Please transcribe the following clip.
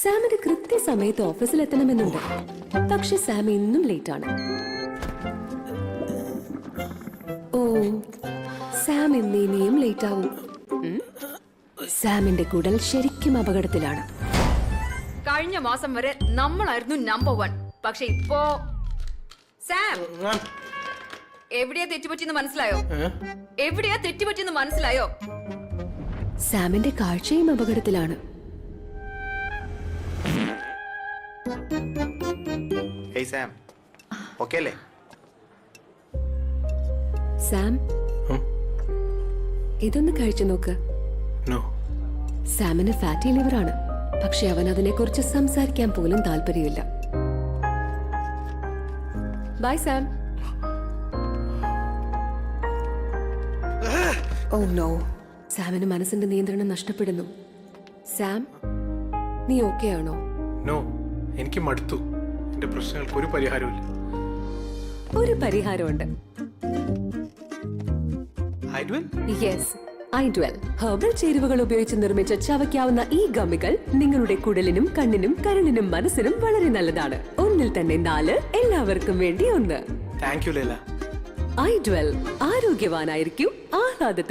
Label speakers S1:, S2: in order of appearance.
S1: സാമിന് കൃത്യസമയത്ത് ഓഫീസിൽ എത്തണമെന്നുണ്ട്. പക്ഷെ സാം ഇന്നും ലേറ്റ് ആണ്. ഓ, സാം ഇനിയും ലേറ്റ് ആവും. സാമിന്റെ കുടൽ ശരിക്കും അപകടത്തിലാണ്.
S2: കഴിഞ്ഞ മാസം വരെ നമ്മളായിരുന്നു നമ്പർ 1. പക്ഷെ ഇപ്പോ സാം എവിടെയാ തെറ്റുപറ്റിയെന്ന് മനസ്സിലായോ? എവിടെയാ തെറ്റുപറ്റിയെന്ന് മനസ്സിലായോ?
S1: സാമിന്റെ കാഴ്ചയും അപകടത്തിലാണ്.
S3: Hey Sam, okay അല്ലേ?
S1: സാം, ഇതൊന്ന് കഴിച്ചു നോക്ക്. സാമിന് ഫാറ്റി ലിവർ ആണ്. പക്ഷെ അവൻ അതിനെക്കുറിച്ച് സംസാരിക്കാൻ പോലും താല്പര്യമില്ല. Bye Sam. ഓ നോ, സാമിന് മനസ്സിന്റെ നിയന്ത്രണം നഷ്ടപ്പെടുന്നു. സാം, നീ ഓക്കെ ആണോ?
S4: നോ, എനിക്ക് മടുത്തു. എന്റെ പ്രശ്നങ്ങൾക്ക് ഒരു പരിഹാരമില്ല.
S1: ഒരു പരിഹാരമുണ്ട്. യെസ്, ഐഡ്വെൽ ഹെർബൽ ചേരുവകൾ ഉപയോഗിച്ച് നിർമ്മിച്ച ചവയ്ക്കാവുന്ന ഈ ഗമ്മികൾ നിങ്ങളുടെ കുടലിനും കണ്ണിനും കരളിനും മനസ്സിനും വളരെ നല്ലതാണ്. ഒന്നിൽ തന്നെ 4, എല്ലാവർക്കും വേണ്ടി 1.
S4: Thank you Laila.
S1: ഐഡ്വെൽ, ആരോഗ്യവാനായിരിക്കും, ആഹ്ലാദത്തോടെ.